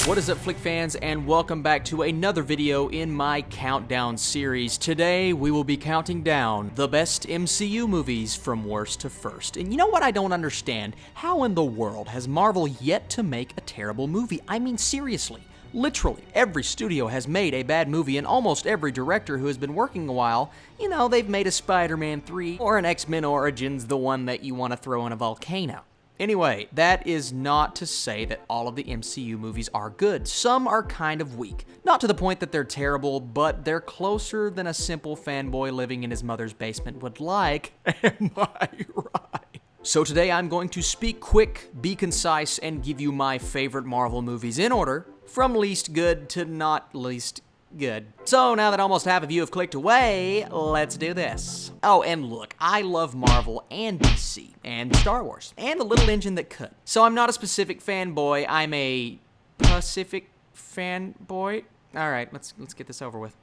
What is up, Flick fans, and welcome back to another video in my countdown series. Today, we will be counting down the best MCU movies from worst to first. And you know what I don't understand? How in the world has Marvel yet to make a terrible movie? I mean, seriously. Literally, every studio has made a bad movie, and almost every director who has been working a while, you know, they've made a Spider-Man 3 or an X-Men Origins, the one that you want to throw in a volcano. Anyway, that is not to say that all of the MCU movies are good. Some are kind of weak. Not to the point that they're terrible, but they're closer than a simple fanboy living in his mother's basement would like. Am I right? So today I'm going to speak quick, be concise, and give you my favorite Marvel movies in order, from least good to not least good. So now that almost half of you have clicked away, let's do this. Oh, and look, I love Marvel and DC and Star Wars and the little engine that could. So I'm not a specific fanboy, I'm a Pacific fanboy. All right, let's get this over with.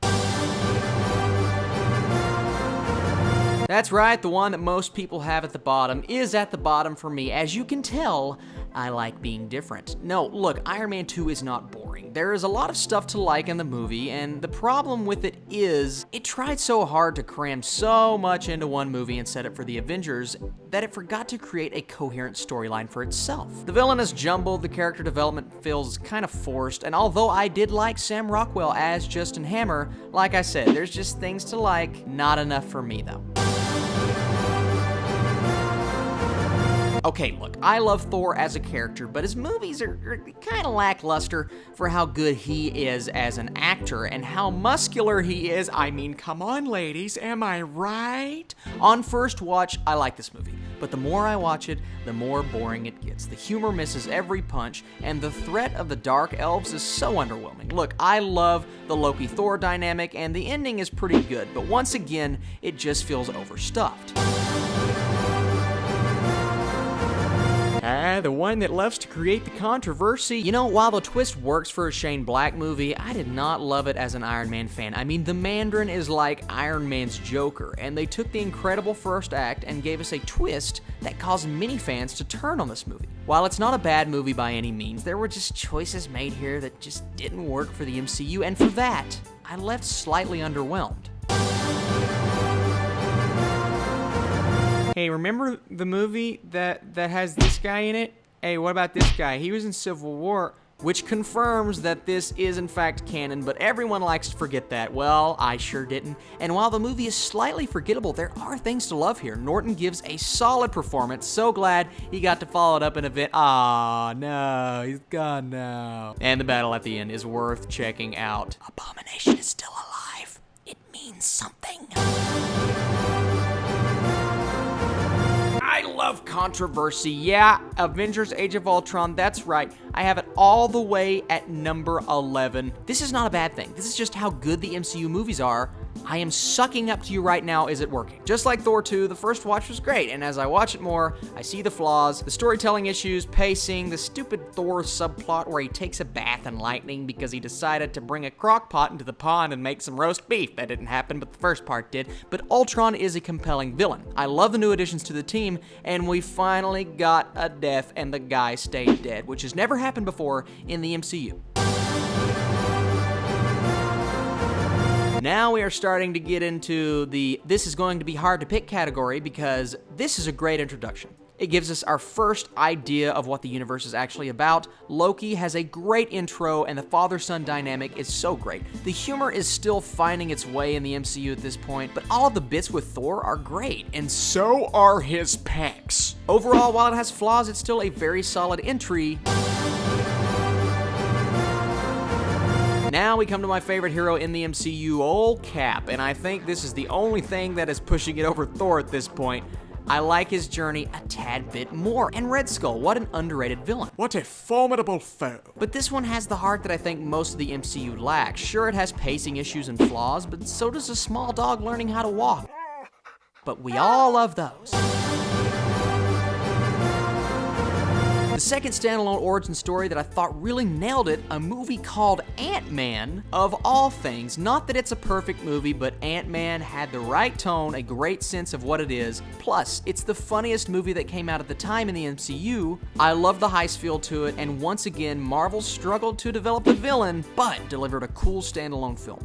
That's right, the one that most people have at the bottom is at the bottom for me. As you can tell, I like being different. No, look, Iron Man 2 is not boring. There is a lot of stuff to like in the movie, and the problem with it is, it tried so hard to cram so much into one movie and set it for the Avengers that it forgot to create a coherent storyline for itself. The villain is jumbled, the character development feels kind of forced, and although I did like Sam Rockwell as Justin Hammer, like I said, there's just things to like, not enough for me though. Okay, look, I love Thor as a character, but his movies are kind of lackluster for how good he is as an actor and how muscular he is. I mean, come on, ladies, am I right? On first watch, I like this movie, but the more I watch it, the more boring it gets. The humor misses every punch, and the threat of the Dark Elves is so underwhelming. Look, I love the Loki-Thor dynamic, and the ending is pretty good, but once again, it just feels overstuffed. The one that loves to create the controversy. You know, while the twist works for a Shane Black movie, I did not love it as an Iron Man fan. I mean, the Mandarin is like Iron Man's Joker, and they took the incredible first act and gave us a twist that caused many fans to turn on this movie. While it's not a bad movie by any means, there were just choices made here that just didn't work for the MCU, and for that, I left slightly underwhelmed. Hey, remember the movie that has this guy in it? Hey, what about this guy? He was in Civil War, which confirms that this is in fact canon, but everyone likes to forget that. Well, I sure didn't. And while the movie is slightly forgettable, there are things to love here. Norton gives a solid performance. So glad he got to follow it up in a bit. Aw, no, he's gone now. And the battle at the end is worth checking out. Abomination is still alive. It means something. I love controversy. Yeah, Avengers Age of Ultron, that's right. I have it all the way at number 11. This is not a bad thing. This is just how good the MCU movies are. I am sucking up to you right now. Is it working? Just like Thor 2, the first watch was great, and as I watch it more, I see the flaws, the storytelling issues, pacing, the stupid Thor subplot where he takes a bath in lightning because he decided to bring a crock pot into the pond and make some roast beef. That didn't happen, but the first part did. But Ultron is a compelling villain. I love the new additions to the team, and we finally got a death and the guy stayed dead, which has never happened before in the MCU. Now we are starting to get into the this is going to be hard to pick category because this is a great introduction. It gives us our first idea of what the universe is actually about. Loki has a great intro, and the father-son dynamic is so great. The humor is still finding its way in the MCU at this point, but all of the bits with Thor are great, and so are his pecs. Overall, while it has flaws, it's still a very solid entry. Now we come to my favorite hero in the MCU, old Cap, and I think this is the only thing that is pushing it over Thor at this point. I like his journey a tad bit more. And Red Skull, what an underrated villain. What a formidable foe. But this one has the heart that I think most of the MCU lacks. Sure, it has pacing issues and flaws, but so does a small dog learning how to walk. But we all love those. The second standalone origin story that I thought really nailed it, a movie called AntMan, of all things. Not that it's a perfect movie, but AntMan had the right tone, a great sense of what it is. Plus, it's the funniest movie that came out at the time in the MCU. I love the heist feel to it, and once again, Marvel struggled to develop a villain, but delivered a cool standalone film.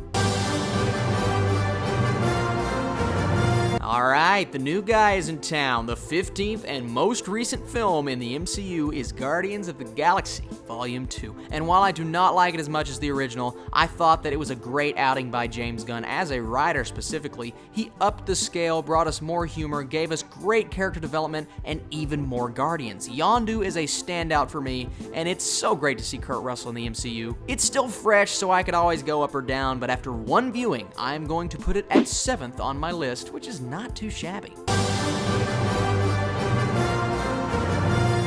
Alright, the new guy is in town. The 15th and most recent film in the MCU is Guardians of the Galaxy, Volume 2. And while I do not like it as much as the original, I thought that it was a great outing by James Gunn as a writer specifically. He upped the scale, brought us more humor, gave us great character development, and even more Guardians. Yondu is a standout for me, and it's so great to see Kurt Russell in the MCU. It's still fresh, so I could always go up or down, but after one viewing, I'm going to put it at 7th on my list, which is not too shabby.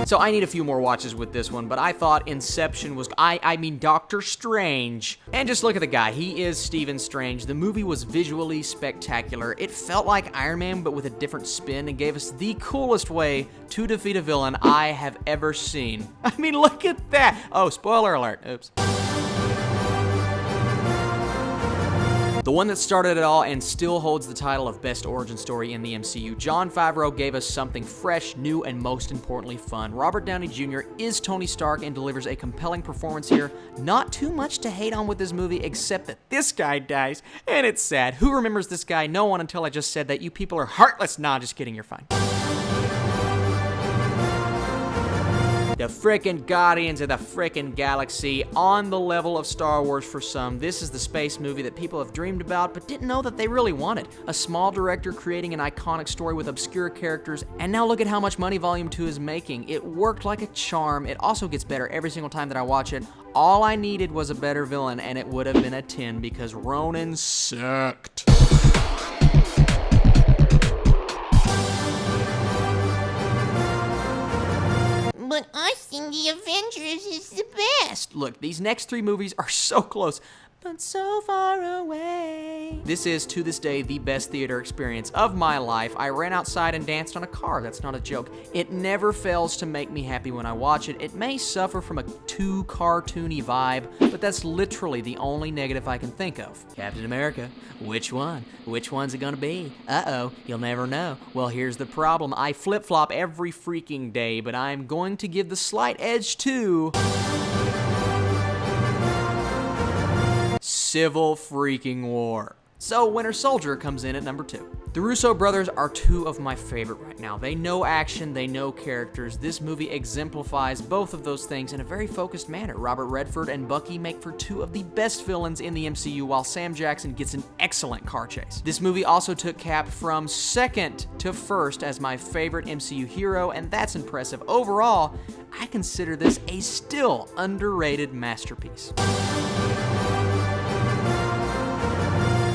So I need a few more watches with this one, but I thought Inception was, I mean Doctor Strange. And just look at the guy, he is Stephen Strange. The movie was visually spectacular. It felt like Iron Man, but with a different spin, and gave us the coolest way to defeat a villain I have ever seen. I mean, look at that. Oh, spoiler alert, oops. The one that started it all and still holds the title of Best Origin Story in the MCU, Jon Favreau gave us something fresh, new, and most importantly fun. Robert Downey Jr. is Tony Stark and delivers a compelling performance here. Not too much to hate on with this movie except that this guy dies, and it's sad. Who remembers this guy? No one until I just said that. You people are heartless. Nah, just kidding, you're fine. The frickin' Guardians of the frickin' Galaxy, on the level of Star Wars for some. This is the space movie that people have dreamed about but didn't know that they really wanted. A small director creating an iconic story with obscure characters, and now look at how much money Volume 2 is making. It worked like a charm. It also gets better every single time that I watch it. All I needed was a better villain, and it would have been a 10 because Ronin sucked. But I think the Avengers is the best. Look, these next 3 movies are so close, but so far away. This is, to this day, the best theater experience of my life. I ran outside and danced on a car. That's not a joke. It never fails to make me happy when I watch it. It may suffer from a too cartoony vibe, but that's literally the only negative I can think of. Captain America, which one? Which one's it gonna be? Uh-oh, you'll never know. Well, here's the problem. I flip-flop every freaking day, but I'm going to give the slight edge to Civil freaking War. So Winter Soldier comes in at number 2. The Russo brothers are 2 of my favorite right now. They know action, they know characters. This movie exemplifies both of those things in a very focused manner. Robert Redford and Bucky make for 2 of the best villains in the MCU, while Sam Jackson gets an excellent car chase. This movie also took Cap from 2nd to 1st as my favorite MCU hero, and that's impressive. Overall, I consider this a still underrated masterpiece.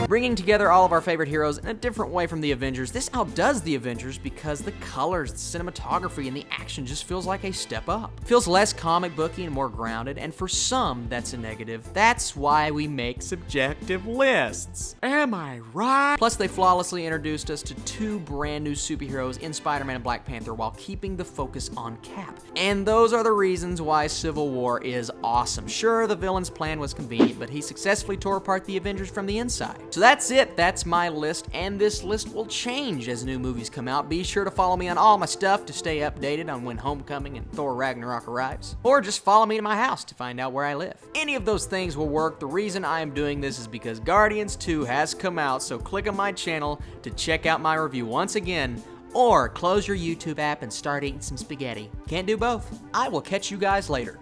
Bringing together all of our favorite heroes in a different way from the Avengers, this outdoes the Avengers because the colors, the cinematography, and the action just feels like a step up. It feels less comic booky and more grounded, and for some, that's a negative. That's why we make subjective lists. Am I right? Plus, they flawlessly introduced us to 2 brand new superheroes in Spider-Man and Black Panther while keeping the focus on Cap. And those are the reasons why Civil War is awesome. Sure, the villain's plan was convenient, but he successfully tore apart the Avengers from the inside. So that's it. That's my list, and this list will change as new movies come out. Be sure to follow me on all my stuff to stay updated on when Homecoming and Thor Ragnarok arrives. Or just follow me to my house to find out where I live. Any of those things will work. The reason I am doing this is because Guardians 2 has come out, so click on my channel to check out my review once again, or close your YouTube app and start eating some spaghetti. Can't do both. I will catch you guys later.